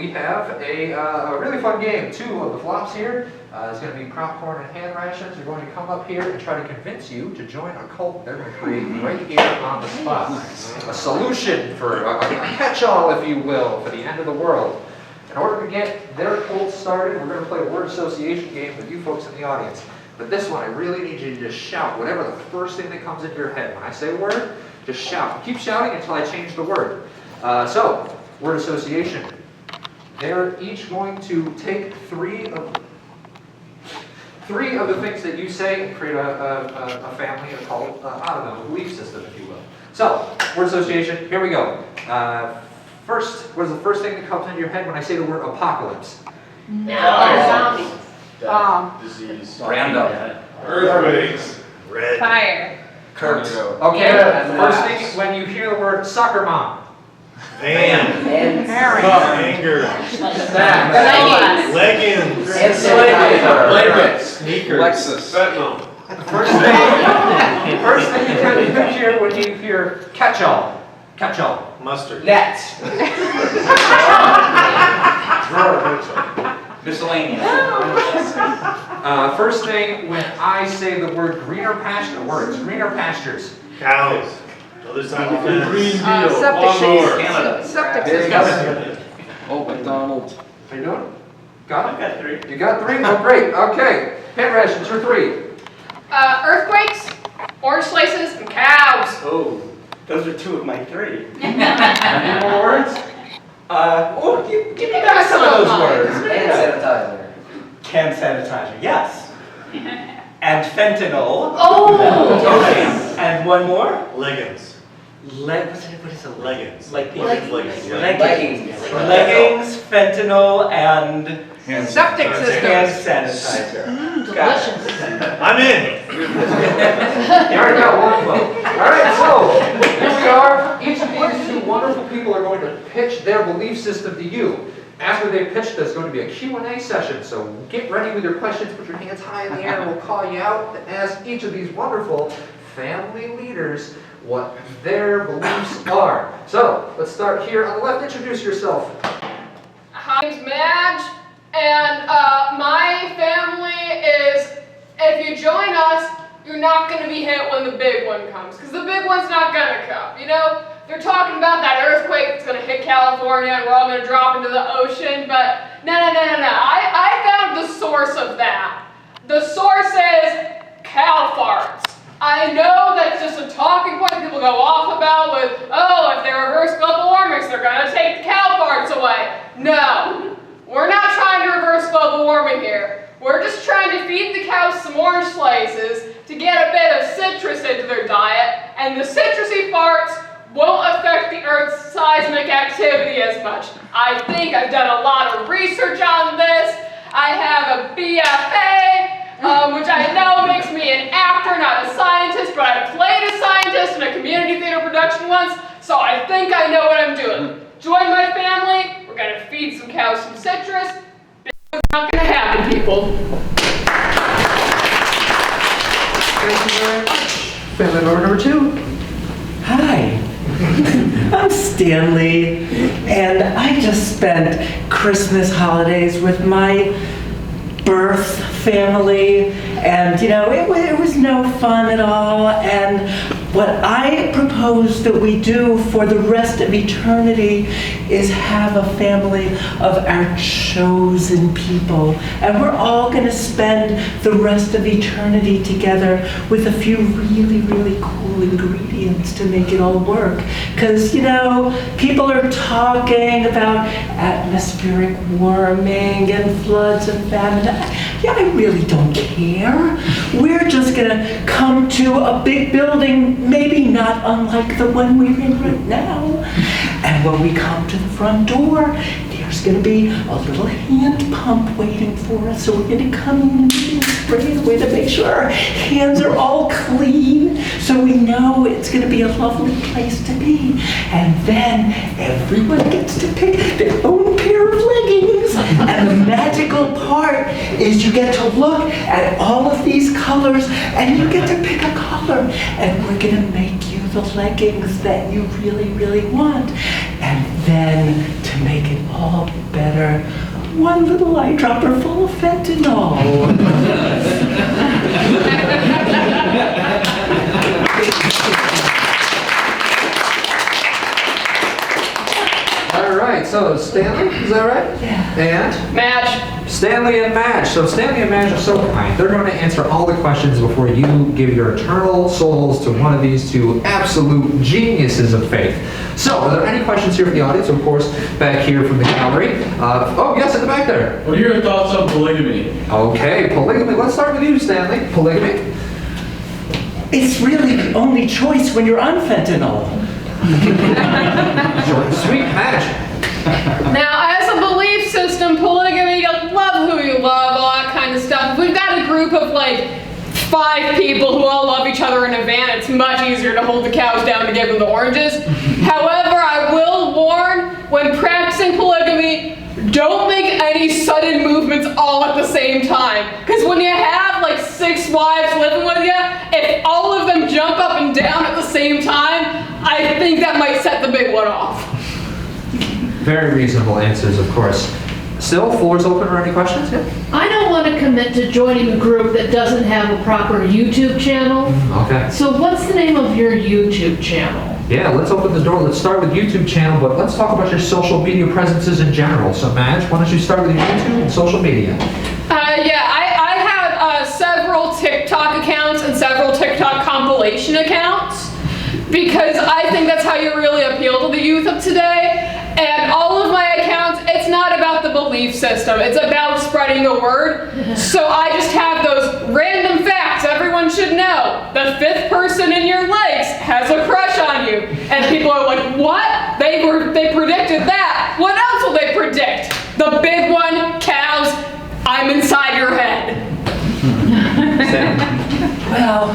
we have a really fun game. Two of the flops here. It's going to be Propcorn and Hand Rations. They're going to come up here and try to convince you to join a cult they're going to create right here on the spot. A solution for a catch-all, if you will, for the end of the world. In order to get their cult started, we're going to play a word association game with you folks in the audience. But this one, I really need you to just shout whatever the first thing that comes into your head. When I say a word, just shout. Keep shouting until I change the word. So, word association. They're each going to take three of the things that you say and create a family, a cult, out of them, a belief system, if you will. So, word association, here we go. First, what is the first thing that comes into your head when I say the word apocalypse? Zombies. Disease. Random. Earthquakes. Red. Fire. Curtains. Okay, first thing when you hear the word soccer mom. Van. Anger. Leggings. Sneakers. Lexus. Fentanyl. First thing you kind of hear when you hear catch-all. Catch-all. Mustard. Nets. Miscellaneous. First thing when I say the word greener pasture, words, greener pastures. Cows. Other side of the fence. Green Deal. Septic Canada. Septic Oh, McDonald's. How you doing? Got it? I got three. You got three? Oh, great. Okay. Hand rations for three. Earthquakes, orange slices, and cows. Oh, those are two of my three. Any more words? Give me back some of those words. Hand sanitizer. Can sanitizer, yes. And fentanyl. Oh! Okay. And one more? Leggings. What is it? Leggings. Like Leggings. Yeah. Leggings, fentanyl, and Septic system. hand sanitizer. Delicious. I'm in. You already got one vote. All right, so here we are. Each of these two wonderful people are going to pitch their belief system to you. After they pitch, there's going to be a Q&A session, so get ready with your questions, put your hands high in the air, and we'll call you out to ask each of these wonderful family leaders what their beliefs are. So, let's start here on the left. Introduce yourself. My name's Madge, and my family is, if you join us, you're not going to be hit when the big one comes, because the big one's not going to come, you know? They're talking about that earthquake that's going to hit California and we're all going to drop into the ocean, but no. I found the source of that. The source is cow farts. I know that's just a talking point people go off about with, oh, if they reverse global warming, they're going to take the cow farts away. No, we're not trying to reverse global warming here. We're just trying to feed the cows some orange slices to get a bit of citrus into their diet, and the citrusy farts won't affect the Earth's seismic activity as much. I think I've done a lot of research on this. I have a BFA, which I know makes me an actor, not a scientist, but I played a scientist in a community theater production once, so I think I know what I'm doing. Join my family, we're gonna feed some cows some citrus. It's not gonna happen, people. Thank you very much. Family member number two. Hi, I'm Stanley, and I just spent Christmas holidays with my birth family, and it was no fun at all. And what I propose that we do for the rest of eternity is have a family of our chosen people, and we're all going to spend the rest of eternity together with a few really cool ingredients to make it all work. Because people are talking about atmospheric warming and floods and famine. Yeah, I really don't care. We're just gonna come to a big building, maybe not unlike the one we're in right now. And when we come to the front door, there's gonna be a little hand pump waiting for us. So we're gonna come in and spray the way to make sure our hands are all clean, so we know it's gonna be a lovely place to be. And then everyone gets to pick their own pair of leggings. And the magical part is you get to look at all of these colors and you get to pick a color. And we're gonna make you the leggings that you really want. And then to to make it all better, one little eyedropper full of fentanyl. All right, so Stanley, is that right? Yeah. And Madge. Stanley and Madge. So Stanley and Madge are so kind. They're going to answer all the questions before you give your eternal souls to one of these two absolute geniuses of faith. So, are there any questions here from the audience? Of course, back here from the gallery. Oh, yes, in the back there. What are your thoughts on polygamy? Okay, polygamy. Let's start with you, Stanley. Polygamy. It's really the only choice when you're on fentanyl. Short and sweet, Madge. Now, as a belief system, polygamy, you love who you love, all that kind of stuff. If we've got a group of like 5 people who all love each other in a van, it's much easier to hold the cows down to give them the oranges. However, I will warn, when practicing polygamy, don't make any sudden movements all at the same time. Because when you have like 6 wives living with you, if all of them jump up and down at the same time, I think that might set the big one off. Very reasonable answers, of course. Still, floor's open for any questions? Yeah. I don't want to commit to joining a group that doesn't have a proper YouTube channel. Okay. So what's the name of your YouTube channel? Yeah, let's open the door. Let's start with YouTube channel, but let's talk about your social media presences in general. So, Madge, why don't you start with your YouTube and social media? I have several TikTok accounts and several TikTok compilation accounts because I think that's how you really appeal to the youth of today. And all of my accounts, it's not about the belief system. It's about spreading the word. So I just have those random facts everyone should know. The 5th person in your legs has a crush on you. And people are like, what? They predicted that. What else will they predict? The big one, cows, I'm inside your head. Well,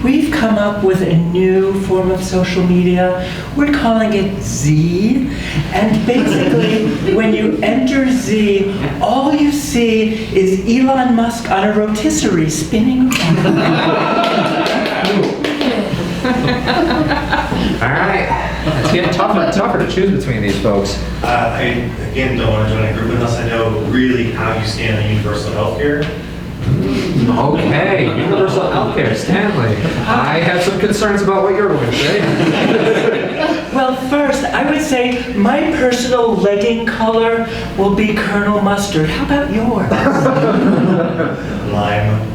we've come up with a new form of social media. We're calling it Z. And basically, when you enter Z, all you see is Elon Musk on a rotisserie spinning around. All right. It's getting tougher and tougher to choose between these folks. I, again, don't want to join a group unless I know really how you stand on universal healthcare. Okay, universal healthcare, Stanley. I have some concerns about what you're going to say. Well, first, I would say my personal legging color will be Colonel Mustard. How about yours? Lime.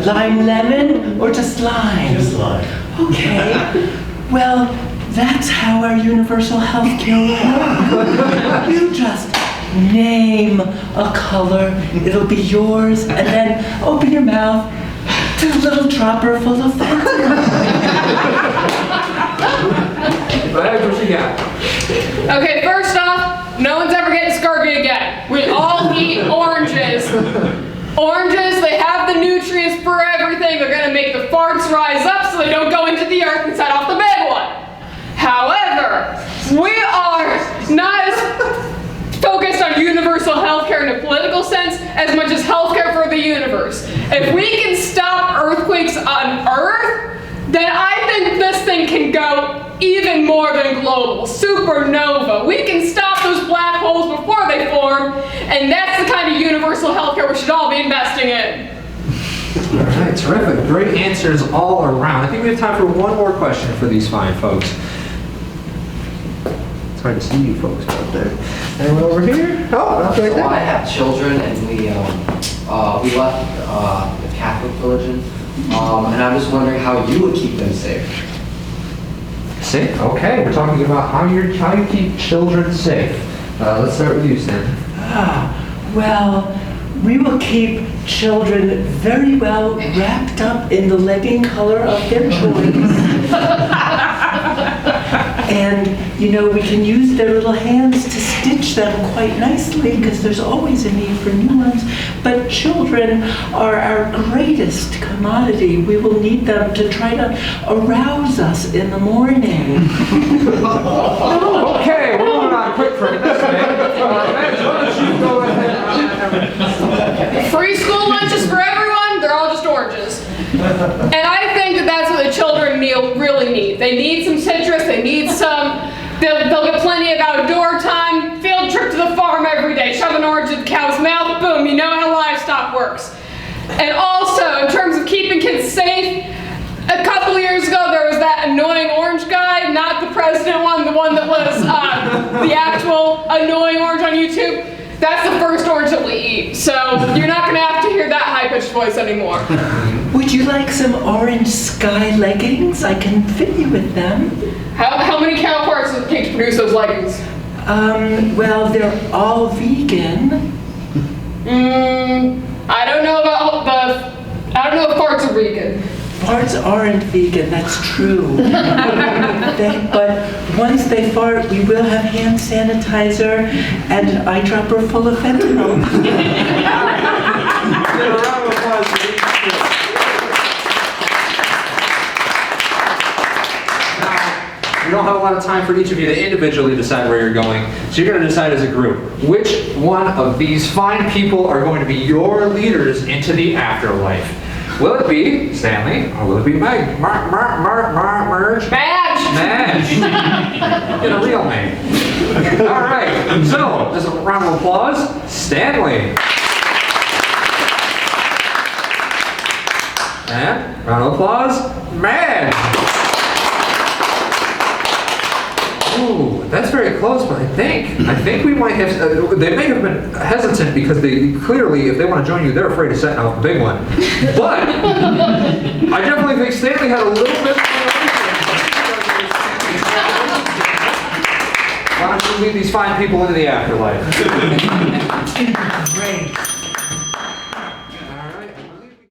Lime lemon, or just lime? Just lime. Okay. Well, that's how our universal health care works. You just name a color, it'll be yours, and then open your mouth to a little dropper full of fentanyl. What you got? Okay, first off, no one's ever getting scurvy again. We all eat oranges. Oranges, they have the nutrients for everything. They're going to make the farts rise up so they don't go into the earth and set off the big one. However, we are not as focused on universal healthcare in a political sense as much as healthcare for the universe. If we can stop earthquakes on Earth, then I think this thing can go even more than global. Supernova. We can stop those black holes before they form, and that's the kind of universal healthcare we should all be investing in. All right, terrific. Great answers all around. I think we have time for one more question for these fine folks. It's hard to see you folks out there. Anyone over here? Oh, not right So there. I have children, and we left the Catholic religion, and I'm just wondering how you would keep them safe. Safe? Okay, we're talking about how you keep children safe. Let's start with you, Stan. Well, we will keep children very well wrapped up in the legging color of their choice. And, you know, we can use their little hands to stitch them quite nicely because there's always a need for new ones. But children are our greatest commodity. We will need them to try to arouse us in the morning. Okay, we're moving on quick from this, man. Why don't you go ahead and... Free school lunches for everyone, they're all just oranges. And I think that that's what the children really need. They need some citrus, they need some They'll get plenty of outdoor time, field trip to the farm every day, shove an orange in the cow's mouth, boom, you know how livestock works. And also, in terms of keeping kids safe, a couple years ago there was that annoying orange guy, not the president one, the one that was the actual annoying orange on YouTube. That's the first orange that we eat, so you're not going to have to hear that high-pitched voice anymore. Would you like some orange sky leggings? I can fit you with them. How many cow parts does it take to produce those leggings? Well, they're all vegan. I don't know about I don't know if parts are vegan. Farts aren't vegan, that's true. But once they fart, we will have hand sanitizer and an eyedropper full of fentanyl. We don't have a lot of time for each of you to individually decide where you're going, so you're going to decide as a group which one of these fine people are going to be your leaders into the afterlife. Will it be Stanley or will it be Meg? Merge? Madge! Madge! Get a real name. All right, so just a round of applause. Stanley. And round of applause. Madge. Ooh, that's very close, but I think we might have, they may have been hesitant because they clearly, if they want to join you, they're afraid of setting out the big one. But I definitely think Stanley had a little bit more. Why don't you lead these fine people into the afterlife? Great.